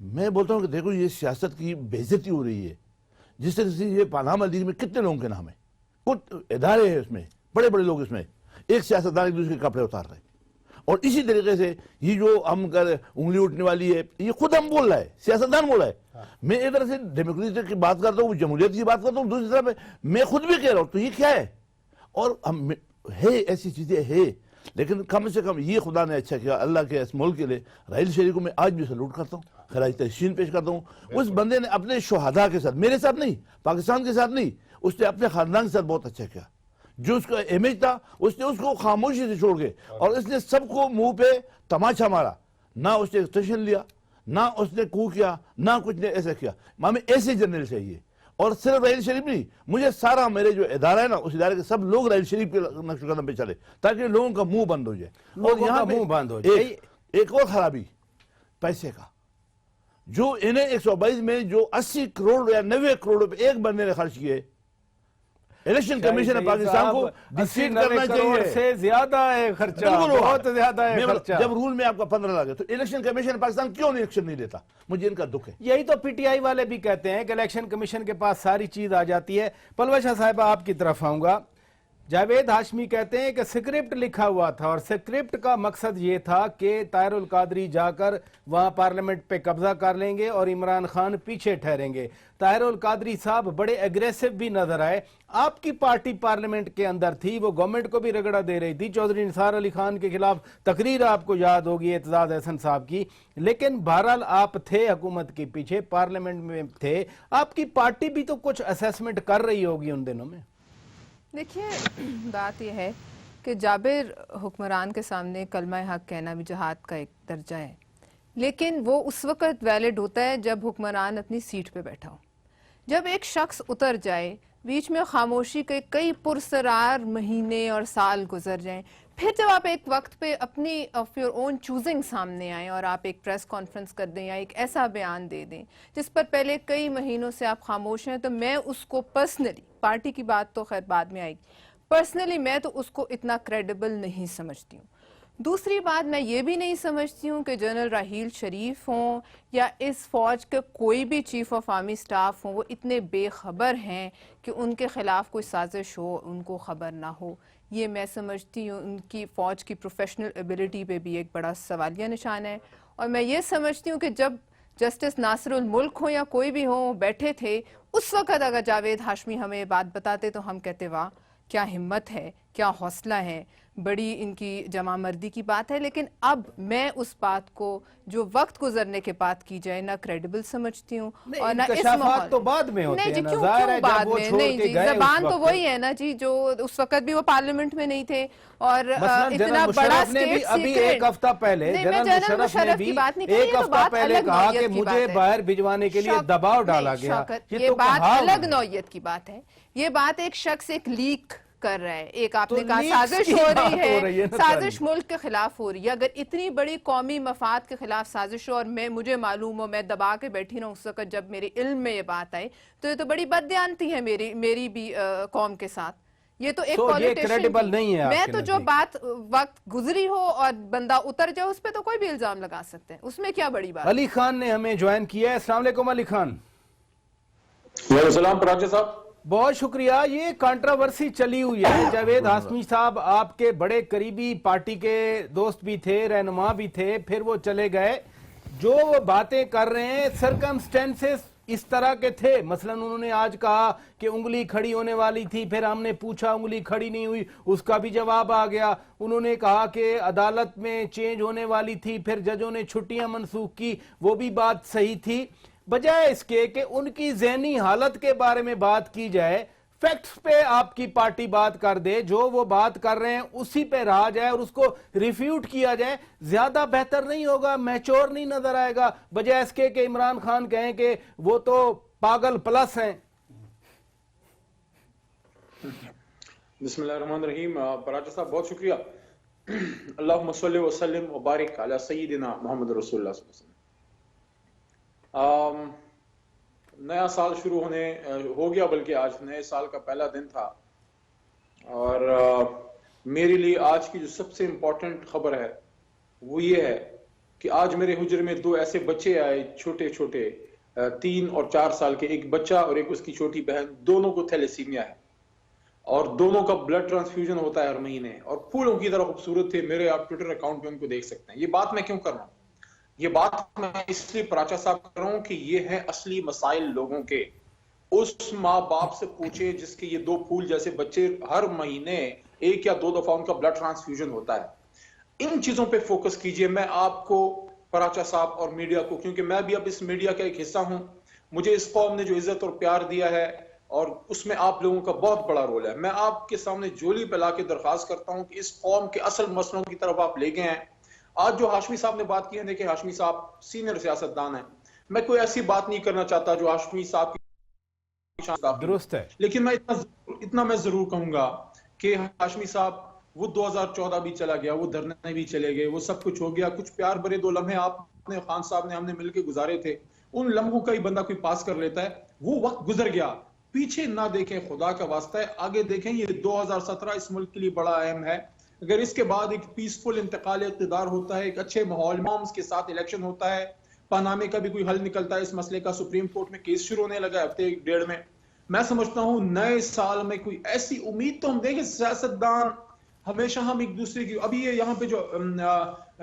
میں بولتا ہوں کہ دیکھو یہ سیاست کی بے عزتی ہو رہی ہے. جس طرح سے یہ پاناما لیگ میں کتنے لوگوں کے نام ہیں, کچھ ادارے ہیں اس میں, بڑے بڑے لوگ اس میں, ایک سیاستدان ایک دوسرے کے کپڑے اتار رہے ہیں. اور اسی طریقے سے یہ جو ہم انگلی اٹھنے والی ہے, یہ خود ہم بول رہا ہے, سیاستدان بول رہا ہے. میں ایک طرح سے ڈیموکریسی کی بات کرتا ہوں, جمہوریت کی بات کرتا ہوں, دوسری طرف میں خود بھی کہہ رہا ہوں تو یہ کیا ہے. اور ہم ہے ایسی چیزیں ہے, لیکن کم سے کم یہ خدا نے اچھا کیا اللہ کے اس ملک کے لیے. راحیل شریف کو میں آج بھی سلوٹ کرتا ہوں, خراج تحسین پیش کرتا ہوں. اس بندے نے اپنے شہداء کے ساتھ, میرے ساتھ نہیں, پاکستان کے ساتھ نہیں, اس نے اپنے خاندان کے ساتھ بہت اچھا کیا. جو اس کا امیج تھا اس نے اس کو خاموشی سے چھوڑ کے, اور اس نے سب کو منہ پہ تماچا مارا. نہ اس نے ایکسٹینشن لیا, نہ اس نے کو کیا, نہ کچھ نے ایسا کیا. ہمیں ایسے جنرل چاہیے. اور صرف راحیل شریف نہیں, مجھے سارا میرے جو ادارہ ہے نا, اس ادارے کے سب لوگ راحیل شریف کے نقش قدم پہ چلے تاکہ لوگوں کا منہ بند ہو جائے. اور یہاں منہ بند ہو جائے. ایک اور خرابی پیسے کا, جو انہیں 122 میں جو 80 کروڑ یا 90 کروڑ روپے ایک بندے نے خرچ کیے. الیکشن کمیشن پاکستان کو ڈسیٹ کرنا چاہیے, سے زیادہ ہے خرچہ, بہت زیادہ ہے خرچہ. جب رول میں آپ کا 15 لاکھ ہے تو الیکشن کمیشن پاکستان کیوں نہیں ایکشن نہیں لیتا؟ مجھے ان کا دکھ ہے. یہی تو پی ٹی آئی والے بھی کہتے ہیں کہ الیکشن کمیشن کے پاس ساری چیز آ جاتی ہے. پلوہ شاہ صاحبہ آپ کی طرف آؤں گا. جاوید ہاشمی کہتے ہیں کہ سکرپٹ لکھا ہوا تھا, اور سکرپٹ کا مقصد یہ تھا کہ طاہر القادری جا کر وہاں پارلیمنٹ پہ قبضہ کر لیں گے اور عمران خان پیچھے ٹھہریں گے. طاہر القادری صاحب بڑے ایگریسو بھی نظر آئے. آپ کی پارٹی پارلیمنٹ کے اندر تھی, وہ گورنمنٹ کو بھی رگڑا دے رہی تھی. چودھری نثار علی خان کے خلاف تقریر آپ کو یاد ہوگی اعتزاز احسن صاحب کی. لیکن بہرحال آپ تھے حکومت کے پیچھے, پارلیمنٹ میں تھے. آپ کی پارٹی بھی تو کچھ اسیسمنٹ کر رہی ہوگی ان دنوں میں. دیکھیے بات یہ ہے کہ جابر حکمران کے سامنے کلمہ حق کہنا بھی جہاد کا ایک درجہ ہے, لیکن وہ اس وقت ویلڈ ہوتا ہے جب حکمران اپنی سیٹ پہ بیٹھا ہو. جب ایک شخص اتر جائے, بیچ میں خاموشی کے کئی پرسرار مہینے اور سال گزر جائیں, پھر جب آپ ایک وقت پہ اپنی آف یور اون چوزنگ سامنے آئیں اور آپ ایک پریس کانفرنس کر دیں یا ایک ایسا بیان دے دیں جس پر پہلے کئی مہینوں سے آپ خاموش ہیں, تو میں اس کو پرسنلی, پارٹی کی بات تو خیر بعد میں آئے گی, پرسنلی میں تو اس کو اتنا کریڈیبل نہیں سمجھتی ہوں. دوسری بات, میں یہ بھی نہیں سمجھتی ہوں کہ جنرل راحیل شریف ہوں یا اس فوج کے کوئی بھی چیف آف آرمی سٹاف ہوں وہ اتنے بے خبر ہیں کہ ان کے خلاف کوئی سازش ہو ان کو خبر نہ ہو. یہ میں سمجھتی ہوں ان کی فوج کی پروفیشنل ایبلٹی پہ بھی ایک بڑا سوالیہ نشان ہے. اور میں یہ سمجھتی ہوں کہ جب جسٹس ناصر الملک ہوں یا کوئی بھی ہوں بیٹھے تھے, اس وقت اگر جاوید ہاشمی ہمیں بات بتاتے تو ہم کہتے واہ کیا ہمت ہے, کیا حوصلہ ہے, بڑی ان کی جمع مردی کی بات ہے. لیکن اب میں اس بات کو جو وقت گزرنے کے بعد کی جائے نہ کریڈیبل سمجھتی ہوں اور نہ اس ماحول. تو بعد میں ہوتے نہیں جی, ہیں, کیوں ظاہر ہے بعد جب وہ میں, چھوڑ نہیں کے جی, گئے زبان تو وہی ہے نا جی, جو اس وقت بھی وہ پارلیمنٹ میں نہیں تھے. اور اتنا بڑا اسٹیٹ ابھی ایک ہفتہ پہلے جنرل مشرف نے بھی ایک ہفتہ پہلے کہا کہ مجھے باہر بھجوانے کے لیے دباؤ ڈالا گیا. یہ بات الگ نوعیت کی بات ہے. یہ بات ایک شخص ایک لیک کر رہا ہے, ایک آپ نے کہا سازش ہو رہی ہے, سازش ملک کے خلاف ہو رہی ہے. اگر اتنی بڑی قومی مفاد کے خلاف سازش ہو اور مجھے معلوم ہو, میں دبا کے بیٹھی رہوں اس وقت جب میرے علم میں یہ بات آئی, تو یہ تو بڑی بددیانتی ہے میری بھی قوم کے ساتھ. یہ تو ایک پولیٹیشن نہیں ہے. میں تو جو بات وقت گزری ہو اور بندہ اتر جائے اس پہ تو کوئی بھی الزام لگا سکتے ہیں, اس میں کیا بڑی بات. علی خان نے ہمیں جوائن کیا ہے. السلام علیکم علی خان. وعلیکم السلام پراجہ صاحب. بہت شکریہ. یہ کانٹراورسی چلی ہوئی ہے. جاوید ہاشمی صاحب آپ کے بڑے قریبی پارٹی کے دوست بھی تھے, رہنما بھی تھے, پھر وہ چلے گئے. جو وہ باتیں کر رہے ہیں سرکمسٹینسز اس طرح کے تھے. مثلا انہوں نے آج کہا کہ انگلی کھڑی ہونے والی تھی, پھر ہم نے پوچھا انگلی کھڑی نہیں ہوئی, اس کا بھی جواب آ گیا. انہوں نے کہا کہ عدالت میں چینج ہونے والی تھی, پھر ججوں نے چھٹیاں منسوخ کی, وہ بھی بات صحیح تھی. بجائے اس کے کہ ان کی ذہنی حالت کے بارے میں بات کی جائے, فیکٹس پہ آپ کی پارٹی بات کر دے, جو وہ بات کر رہے ہیں اسی پہ رہا جائے اور اس کو ریفیوٹ کیا جائے, زیادہ بہتر نہیں ہوگا؟ میچور نہیں نظر آئے گا؟ بجائے اس کے کہ عمران خان کہیں کہ وہ تو پاگل پلس ہیں. بسم اللہ الرحمن الرحیم. پراجہ صاحب بہت شکریہ. اللہم صلی وسلم وبارک علی سیدنا محمد رسول اللہ صلی اللہ علیہ وسلم. نیا سال شروع ہو گیا, بلکہ آج نئے سال کا پہلا دن تھا, اور میرے لیے آج کی جو سب سے امپورٹنٹ خبر ہے وہ یہ ہے کہ آج میرے حجر میں 2 ایسے بچے آئے چھوٹے چھوٹے 3 اور 4 سال کے، ایک بچہ اور ایک اس کی چھوٹی بہن، دونوں کو تھیلیسیمیا ہے اور دونوں کا بلڈ ٹرانسفیوژن ہوتا ہے ہر مہینے، اور پھولوں کی طرح خوبصورت تھے. میرے آپ ٹویٹر اکاؤنٹ پہ ان کو دیکھ سکتے ہیں. یہ بات میں کیوں کر رہا ہوں؟ یہ بات میں اس لیے پراچا صاحب کر رہا ہوں کہ یہ ہے اصلی مسائل لوگوں کے. اس ماں باپ سے پوچھے جس کے یہ 2 پھول جیسے بچے ہر مہینے 1 یا 2 دفعہ ان کا بلڈ ٹرانسفیوژن ہوتا ہے. ان چیزوں پہ فوکس کیجئے. میں آپ کو، پراچا صاحب اور میڈیا کو، کیونکہ میں بھی اب اس میڈیا کا ایک حصہ ہوں، مجھے اس قوم نے جو عزت اور پیار دیا ہے اور اس میں آپ لوگوں کا بہت بڑا رول ہے. میں آپ کے سامنے جولی پلا کے درخواست کرتا ہوں کہ اس قوم کے اصل مسئلوں کی طرف آپ لے گئے ہیں. آج جو ہاشمی صاحب نے بات کی ہے، دیکھیں ہاشمی صاحب سینئر سیاستدان ہیں، میں کوئی ایسی بات نہیں کرنا چاہتا جو ہاشمی صاحب کی شان درست ہے، لیکن میں اتنا میں ضرور کہوں گا کہ ہاشمی صاحب، وہ 2014 بھی چلا گیا، وہ دھرنے بھی چلے گئے، وہ سب کچھ ہو گیا. کچھ پیار بھرے 2 لمحے آپ نے، خان صاحب نے، ہم نے مل کے گزارے تھے. ان لمحوں کا ہی بندہ کوئی پاس کر لیتا ہے. وہ وقت گزر گیا، پیچھے نہ دیکھیں، خدا کا واسطہ ہے، آگے دیکھیں. یہ 2017 اس ملک کے لیے بڑا اہم ہے. اگر اس کے بعد ایک پیسفل انتقال اقتدار ہوتا ہے، ایک اچھے ماحول میں کے ساتھ الیکشن ہوتا ہے، پانامے کا بھی کوئی حل نکلتا ہے، اس مسئلے کا سپریم کورٹ میں کیس شروع ہونے لگا ہفتے 1.5 میں، میں سمجھتا ہوں نئے سال میں کوئی ایسی امید تو ہم دیکھیں. سیاستدان ہمیشہ ہم ایک دوسرے کی، ابھی یہ یہاں پہ جو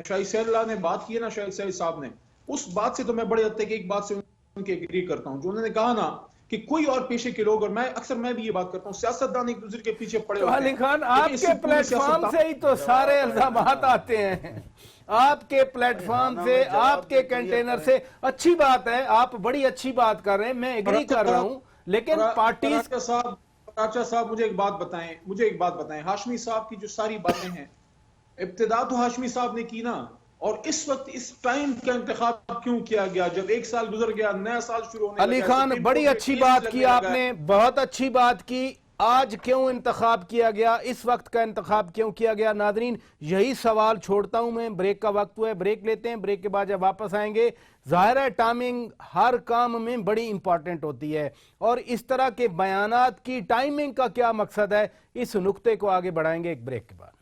شاہد سیل اللہ نے بات کی ہے نا، شاہد سیل صاحب نے، اس بات سے تو میں بڑے حد تک ایک بات سے ان کے ایگری کرتا ہوں، جو انہوں نے کہا نا کہ کوئی اور پیشے کے لوگ، اور میں اکثر میں بھی یہ بات کرتا ہوں، سیاستدان ایک دوسرے کے پیچھے پڑے ہوتے ہیں. علی خان، آپ کے پلیٹ فارم سے ہی تو سارے الزامات آتے ہیں، آپ کے پلیٹ فارم سے، آپ کے کنٹینر سے. اچھی بات ہے، آپ بڑی اچھی بات کر رہے ہیں، میں ایگری کر رہا ہوں، لیکن پارٹیز... پراچا صاحب مجھے ایک بات بتائیں، ہاشمی صاحب کی جو ساری باتیں ہیں، ابتدا تو ہاشمی صاحب نے کی نا، اور اس وقت اس ٹائم کا انتخاب کیوں کیا گیا جب 1 سال گزر گیا، نیا سال شروع ہونے لگا؟ علی خان، بڑی اچھی بات کی آپ نے، بہت اچھی بات کی. آج کیوں انتخاب کیا گیا، اس وقت کا انتخاب کیوں کیا گیا؟ ناظرین، یہی سوال چھوڑتا ہوں میں. بریک کا وقت ہوا ہے، بریک لیتے ہیں. بریک کے بعد جب واپس آئیں گے، ظاہر ہے ٹائمنگ ہر کام میں بڑی امپورٹنٹ ہوتی ہے، اور اس طرح کے بیانات کی ٹائمنگ کا کیا مقصد ہے، اس نقطے کو آگے بڑھائیں گے ایک بریک کے بعد.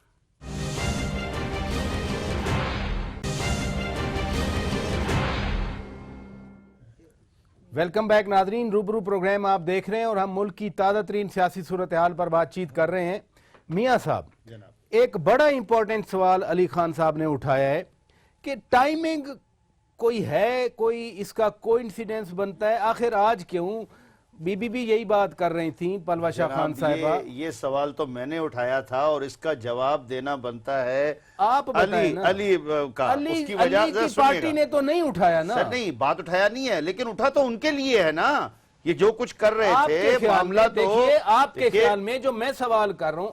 ویلکم بیک ناظرین، روبرو پروگرام آپ دیکھ رہے ہیں اور ہم ملک کی تازہ ترین سیاسی صورتحال پر بات چیت کر رہے ہیں. میاں صاحب، ایک بڑا امپورٹنٹ سوال علی خان صاحب نے اٹھایا ہے کہ ٹائمنگ کوئی ہے، کوئی اس کا کوئنسیڈنس بنتا ہے، آخر آج کیوں؟ بی بی بھی یہی بات کر رہی تھیں، پلوشہ خان صاحبہ. یہ سوال تو میں نے اٹھایا تھا اور اس کا جواب دینا بنتا ہے آپ بتائیں نا. علی کا. اس کی وجہ علی کی پارٹی نے تو نہیں اٹھایا نا. سر نہیں، بات اٹھایا نہیں ہے، لیکن اٹھا تو ان کے لیے ہے نا. یہ جو کچھ کر رہے تھے معاملہ تو دیکھیے، آپ کے خیال میں جو میں سوال کر رہا ہوں،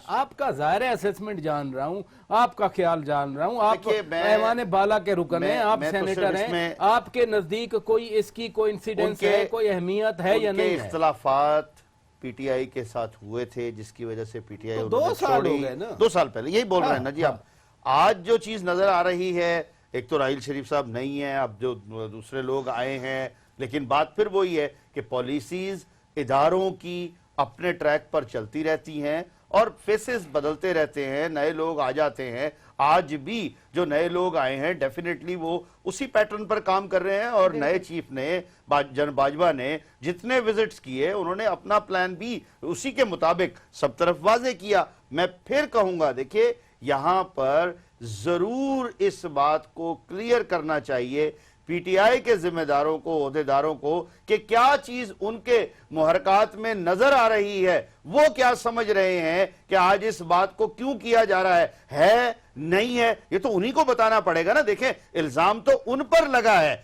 آپ کا ظاہر اسیسمنٹ جان رہا ہوں، آپ کا خیال جان رہا ہوں. آپ ایوان بالا کے رکن ہیں، آپ سینیٹر ہیں، آپ کے نزدیک کوئی اس کی کوئی انسیڈنس ہے، کوئی اہمیت ہے یا نہیں ہے؟ اختلافات پی ٹی آئی کے ساتھ ہوئے تھے، جس کی وجہ سے پی ٹی آئی 2 سال ہو گئے نا، 2 سال پہلے، یہی بول رہے ہیں نا جی آپ. آج جو چیز نظر آ رہی ہے، ایک تو راحیل شریف صاحب نہیں ہیں، اب جو دوسرے لوگ آئے ہیں، لیکن بات پھر وہی ہے کہ پالیسیز اداروں کی اپنے ٹریک پر چلتی رہتی ہیں اور فیسز بدلتے رہتے ہیں، نئے لوگ آ جاتے ہیں. آج بھی جو نئے لوگ آئے ہیں ڈیفینیٹلی وہ اسی پیٹرن پر کام کر رہے ہیں، اور نئے چیف نے، جناب باجوہ نے جتنے وزٹس کیے، انہوں نے اپنا پلان بھی اسی کے مطابق سب طرف واضح کیا. میں پھر کہوں گا، دیکھیں یہاں پر ضرور اس بات کو کلیئر کرنا چاہیے پی ٹی آئی کے ذمہ داروں کو، عہدیداروں کو، کہ کیا چیز ان کے محرکات میں نظر آ رہی ہے، وہ کیا سمجھ رہے ہیں کہ آج اس بات کو کیوں کیا جا رہا ہے نہیں ہے، یہ تو انہی کو بتانا پڑے گا نا. دیکھیں الزام تو ان پر لگا ہے،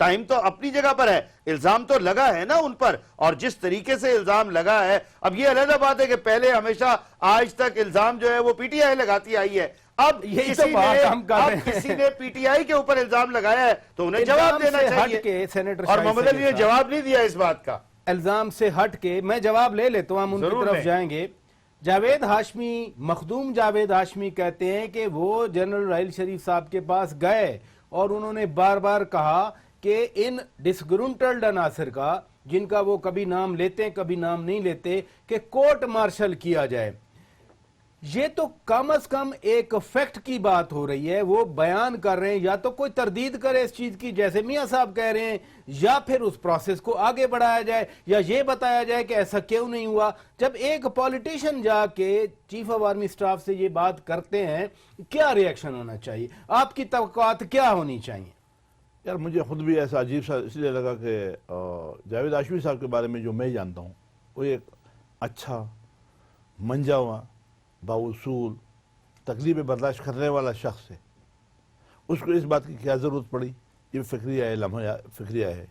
ٹائم تو اپنی جگہ پر ہے، الزام تو لگا ہے نا ان پر، اور جس طریقے سے الزام لگا ہے. اب یہ علیحدہ بات ہے کہ پہلے ہمیشہ آج تک الزام جو ہے وہ پی ٹی آئی لگاتی آئی ہے، اب کسی نے پی ٹی آئی کے اوپر الزام لگایا ہے تو انہیں جواب دینا چاہیے، اور محمد علی نے جواب نہیں دیا اس بات کا. الزام سے ہٹ کے میں جواب لے لیتا ہوں، ہم ان کی طرف جائیں گے. جاوید ہاشمی، مخدوم جاوید ہاشمی کہتے ہیں کہ وہ جنرل راحیل شریف صاحب کے پاس گئے اور انہوں نے بار بار کہا کہ ان ڈسگرونٹلڈ عناصر کا، جن کا وہ کبھی نام لیتے ہیں کبھی نام نہیں لیتے، کہ کورٹ مارشل کیا جائے. یہ تو کم از کم ایک فیکٹ کی بات ہو رہی ہے، وہ بیان کر رہے ہیں، یا تو کوئی تردید کرے اس چیز کی جیسے میاں صاحب کہہ رہے ہیں، یا پھر اس پروسیس کو آگے بڑھایا جائے، یا یہ بتایا جائے کہ ایسا کیوں نہیں ہوا۔ جب ایک پولیٹیشن جا کے چیف آف آرمی سٹاف سے یہ بات کرتے ہیں، کیا ریئیکشن ہونا چاہیے؟ آپ کی توقعات کیا ہونی چاہیے؟ یار مجھے خود بھی ایسا عجیب سا اس لیے لگا کہ جاوید ہاشمی صاحب کے بارے میں جو میں جانتا ہوں، وہ ایک اچھا منجا ہوا باوصول تکلیف برداشت کرنے والا شخص ہے۔ اس کو اس بات کی کیا ضرورت پڑی؟ یہ فکریہ ہے، لمحہ فکریہ ہے،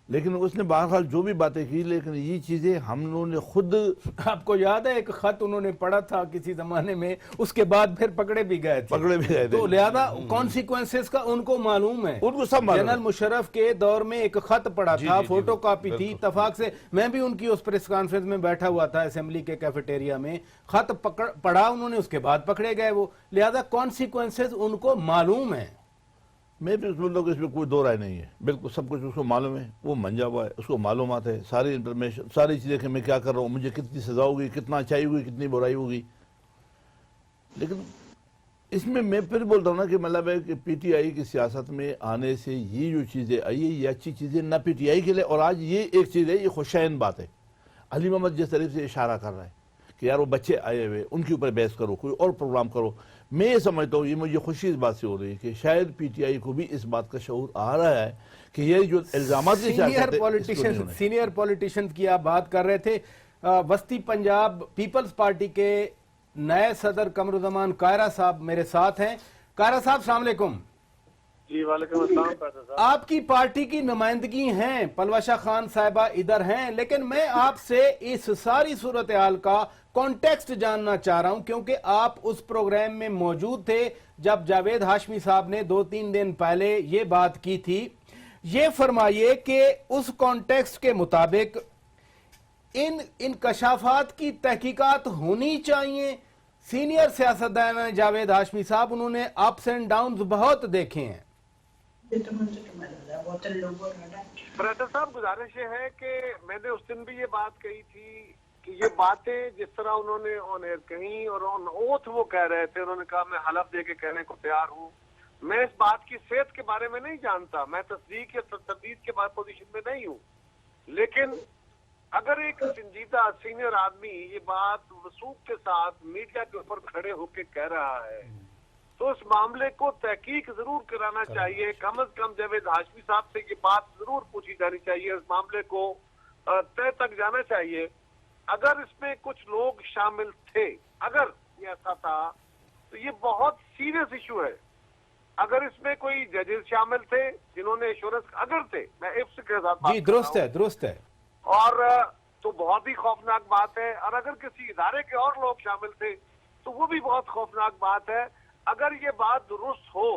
لیکن اس نے بہرحال جو بھی باتیں کی، لیکن یہ چیزیں ہم لوگوں نے خود، آپ کو یاد ہے ایک خط انہوں نے پڑھا تھا کسی زمانے میں، اس کے بعد پھر پکڑے بھی گئے تھے، تو لہذا کانسیکوینسز کا ان کو معلوم ہے۔ ان کو سب معلوم ہے۔ جنرل مشرف کے دور میں ایک خط پڑا تھا، فوٹو کاپی تھی، اتفاق سے میں بھی ان کی اس پریس کانفرنس میں بیٹھا ہوا تھا اسمبلی کے کیفیٹیریا میں، خط پڑھا انہوں نے، اس کے بعد پکڑے گئے وہ، لہذا کانسیکوینسز ان کو معلوم ہیں۔ میں بھی اس مطلب اس میں کوئی دو رائے نہیں ہے، بالکل سب کچھ اس کو معلوم ہے، وہ منجا ہوا ہے، اس کو معلومات ہے، ساری انفارمیشن، ساری چیزیں کہ میں کیا کر رہا ہوں، مجھے کتنی سزا ہوگی، کتنا اچھائی ہوگی، کتنی برائی ہوگی۔ لیکن اس میں پھر بولتا ہوں نا کہ مطلب ہے کہ پی ٹی آئی کی سیاست میں آنے سے یہ جو چیزیں آئی ہے، یہ اچھی چیزیں نہ پی ٹی آئی کے لیے، اور آج یہ ایک چیز ہے، یہ خوشائن بات ہے۔ علی محمد جس طرح سے اشارہ کر رہا ہے کہ یار وہ بچے آئے ہوئے، ان کے اوپر بحث کرو، کوئی اور پروگرام کرو، میں یہ سمجھتا ہوں، یہ مجھے خوشی اس بات سے ہو رہی ہے کہ شاید پی ٹی آئی کو بھی اس بات کا شعور آ رہا ہے کہ یہ جو الزامات کی سیاست ہے، سینئر پولیٹیشنز کی آپ بات کر رہے تھے، وسطی پنجاب پیپلز پارٹی کے نئے صدر قمرالزمان قاہرہ صاحب میرے ساتھ ہیں۔ قاہرہ صاحب السلام علیکم۔ جی وعلیکم السلام قاہرہ صاحب۔ آپ کی پارٹی کی نمائندگی ہیں، پلوشہ خان صاحبہ ادھر ہیں، لیکن میں آپ سے اس ساری صورتحال کا کانٹیکسٹ جاننا چاہ رہا ہوں، کیونکہ آپ اس پروگرام میں موجود تھے جب جاوید ہاشمی صاحب نے 2-3 دن پہلے یہ بات کی تھی۔ یہ فرمائیے کہ اس کانٹیکسٹ کے مطابق ان انکشافات کی تحقیقات ہونی چاہیے۔ سینئر سیاستدان ہیں جاوید ہاشمی صاحب، انہوں نے اپس اینڈ ڈاؤنز بہت دیکھے ہیں۔ پریٹر صاحب گزارش یہ ہے کہ میں نے اس دن بھی یہ بات کہی تھی کہ یہ باتیں جس طرح انہوں نے آن ایئر کہیں اور آن اوتھ وہ کہہ رہے تھے، انہوں نے کہا میں حلف دے کے کہنے کو تیار ہوں، میں اس بات کی صحت کے بارے میں نہیں جانتا، میں تصدیق یا تردید کے بعد پوزیشن میں نہیں ہوں، لیکن اگر ایک سنجیدہ سینئر آدمی یہ بات وثوق کے ساتھ میڈیا کے اوپر کھڑے ہو کے کہہ رہا ہے تو اس معاملے کو تحقیق ضرور کرانا چاہیے، کم از کم جاوید ہاشمی صاحب سے یہ بات ضرور پوچھی جانی چاہیے، اس معاملے کو طے تک جانا چاہیے۔ اگر اس میں کچھ لوگ شامل تھے، اگر یہ ایسا تھا تو یہ بہت سیریس ایشو ہے۔ اگر اس میں کوئی ججز شامل تھے جنہوں نے ایشورنس، اگر تھے، میں عفت کے ساتھ بات جی درست ہے، اور تو بہت ہی خوفناک بات ہے، اور اگر کسی ادارے کے اور لوگ شامل تھے تو وہ بھی بہت خوفناک بات ہے۔ اگر یہ بات درست ہو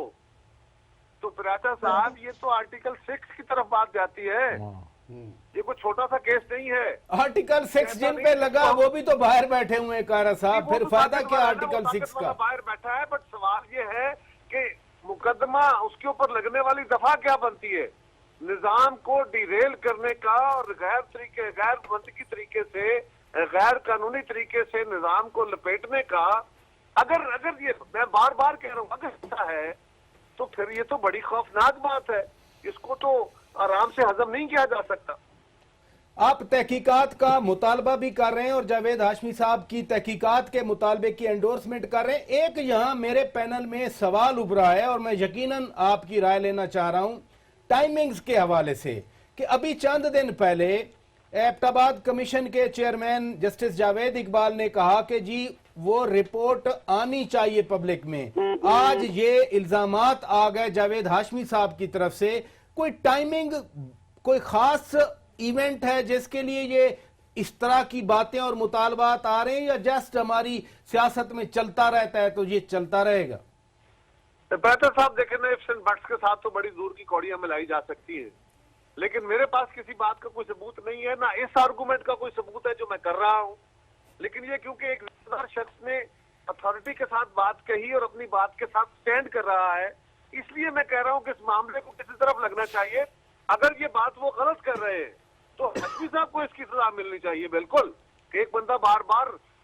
تو پراٹا صاحب یہ تو آرٹیکل 6 کی طرف بات جاتی ہے، یہ کوئی چھوٹا سا کیس نہیں ہے۔ آرٹیکل 6 جن پہ لگا وہ بھی تو باہر بیٹھے ہوئے ہیں قاہرہ صاحب، پھر فائدہ کیا آرٹیکل 6 کا؟ باہر بیٹھا ہے، بٹ سوال یہ ہے کہ مقدمہ اس کے اوپر لگنے والی دفعہ کیا بنتی ہے؟ نظام کو ڈیریل کرنے کا اور غیر منطقی طریقے سے، غیر قانونی طریقے سے نظام کو لپیٹنے کا، اگر یہ میں بار بار کہہ رہا ہوں اگر ایسا ہے تو پھر یہ تو بڑی خوفناک بات ہے، اس کو تو آرام سے ہضم نہیں کیا جا سکتا۔ آپ تحقیقات کا مطالبہ بھی کر رہے ہیں اور جاوید ہاشمی صاحب کی تحقیقات کے مطالبے کی انڈورسمنٹ کر رہے ہیں۔ ایک یہاں میرے پینل میں سوال ابھرا ہے اور میں یقیناً آپ کی رائے لینا چاہ رہا ہوں ٹائمنگز کے حوالے سے، کہ ابھی چند دن پہلے ایبٹ آباد کمیشن کے چیئرمین جسٹس جاوید اقبال نے کہا کہ جی وہ رپورٹ آنی چاہیے پبلک میں۔ آج یہ الزامات آ گئے جاوید ہاشمی صاحب کی طرف سے، کوئی ٹائمنگ، کوئی خاص ایونٹ ہے جس کے لیے یہ اس طرح کی باتیں اور مطالبات آ رہے ہیں، یا جسٹ ہماری سیاست میں چلتا رہتا ہے تو یہ چلتا رہے گا؟ بیٹر صاحب دیکھیں نا، ifs and buts کے ساتھ تو بڑی دور کی کوڑیاں ملائی جا سکتی ہیں، لیکن میرے پاس کسی بات کا کوئی ثبوت نہیں ہے، نہ اس آرگومنٹ کا کوئی ثبوت ہے جو میں کر رہا ہوں، لیکن یہ کیونکہ ایک ذمہ دار شخص نے اتھارٹی کے ساتھ بات کہی اور اپنی بات کے ساتھ سٹینڈ کر رہا ہے، اس لیے میں کہہ رہا ہوں کہ اس معاملے کو کسی طرف لگنا چاہیے۔ اگر یہ بات وہ غلط کر رہے ہیں تو ہاشمی صاحب کو اس کی سزا ملنی چاہیے، بالکل، کہ ایک بندہ بار بار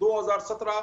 2017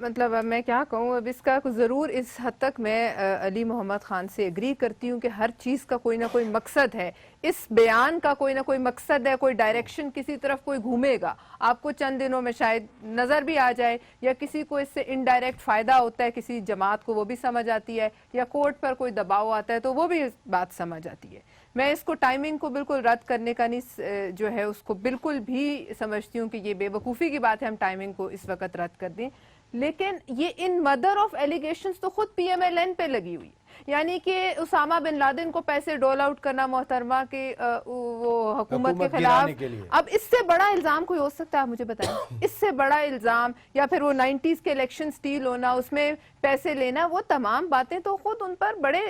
مطلب اب میں کیا کہوں، اب اس کا ضرور اس حد تک میں علی محمد خان سے ایگری کرتی ہوں کہ ہر چیز کا کوئی نہ کوئی مقصد ہے، اس بیان کا کوئی نہ کوئی مقصد ہے، کوئی ڈائریکشن کسی طرف کوئی گھومے گا، آپ کو چند دنوں میں شاید نظر بھی آ جائے، یا کسی کو اس سے انڈائریکٹ فائدہ ہوتا ہے، کسی جماعت کو وہ بھی سمجھ آتی ہے، یا کورٹ پر کوئی دباؤ آتا ہے تو وہ بھی بات سمجھ آتی ہے۔ میں اس کو ٹائمنگ کو بالکل رد کرنے کا نہیں جو ہے اس کو بالکل بھی سمجھتی ہوں کہ یہ بے وقوفی کی بات ہے ہم ٹائمنگ کو اس وقت رد کر دیں، لیکن یہ ان مدر آف ایلیگیشنز تو خود پی ایم ایل این پہ لگی ہوئی ہے، یعنی کہ اسامہ بن لادن کو پیسے ڈول آؤٹ کرنا محترمہ کے وہ حکومت کے خلاف، اب اس سے بڑا الزام کوئی ہو سکتا ہے؟ آپ مجھے بتائیں اس سے بڑا الزام، یا پھر وہ 90s کے الیکشن سٹیل ہونا، اس میں پیسے لینا، وہ تمام باتیں تو خود ان پر بڑے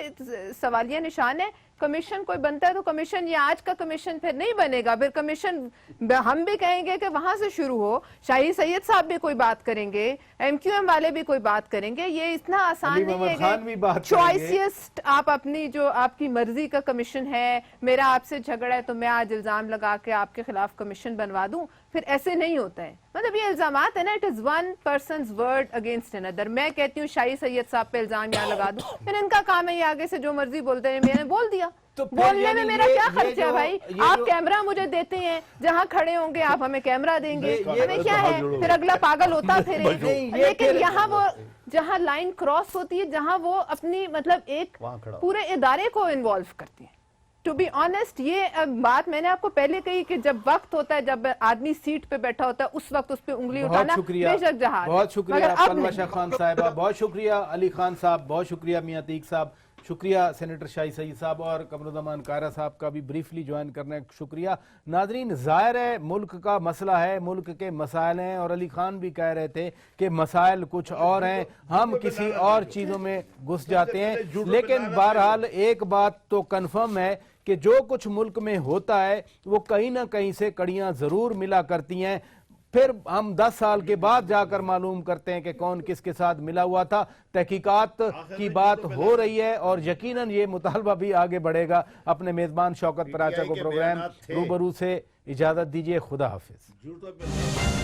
سوالیہ نشان ہیں۔ کمیشن کوئی بنتا ہے تو کمیشن، یہ آج کا کمیشن پھر نہیں بنے گا، پھر کمیشن ہم بھی کہیں گے کہ وہاں سے شروع ہو، شاہی سید صاحب بھی کوئی بات کریں گے، ایم کیو ایم والے بھی کوئی بات کریں گے، یہ اتنا آسان نہیں ہے کہ چوائسیسٹ آپ اپنی جو آپ کی مرضی کا کمیشن ہے، میرا آپ سے جھگڑا ہے تو میں آج الزام لگا کے آپ کے خلاف کمیشن بنوا دوں، پھر ایسے نہیں ہوتا ہے۔ مطلب یہ الزامات ہے نا، it is one person's word against another۔ میں کہتی ہوں شاہی سید صاحب پہ الزام یہاں لگا دوں، پھر ان کا کام ہے یہ آگے سے جو مرضی بولتے ہیں، میں نے بول دیا، بولنے میں میرا کیا خرچ ہے بھائی؟ آپ کیمرہ مجھے دیتے ہیں، جہاں کھڑے ہوں گے آپ ہمیں کیمرہ دیں گے، ہمیں کیا ہے، پھر اگلا پاگل ہوتا پھرے، لیکن یہاں وہ جہاں لائن کراس ہوتی ہے، جہاں وہ اپنی مطلب ایک پورے ادارے کو انوالو کرتی ہے۔ ٹو بی آنیسٹ یہ بات میں نے آپ کو پہلے کہی کہ جب وقت ہوتا ہے، جب آدمی سیٹ پہ بیٹھا ہوتا ہے، اس وقت اس پہ انگلی اٹھانا بے شک جہاد۔ بہت شکریہ پلوہ شاہ خان صاحبہ، بہت شکریہ علی خان صاحب، بہت شکریہ میاں عتیق صاحب، شکریہ سینیٹر شاہی سعید صاحب، اور قمرالزمان کائرہ صاحب کا بھی بریفلی جوائن کرنے کا شکریہ۔ ناظرین، ظاہر ہے ملک کا مسئلہ ہے، ملک کے مسائل ہیں، اور علی خان بھی کہہ رہے تھے کہ مسائل کچھ اور ہیں، ہم کسی اور چیزوں میں گھس جاتے ہیں، لیکن بہرحال ایک بات تو کنفرم ہے کہ جو کچھ ملک میں ہوتا ہے وہ کہیں نہ کہیں سے کڑیاں ضرور ملا کرتی ہیں، پھر ہم 10 سال کے بعد جا کر معلوم کرتے ہیں کہ کون کس کے ساتھ ملا ہوا تھا۔ تحقیقات کی بات ہو رہی ہے اور یقیناً یہ مطالبہ بھی آگے بڑھے گا۔ اپنے میزبان شوکت پراچا کو پروگرام روبرو سے اجازت دیجیے، خدا حافظ۔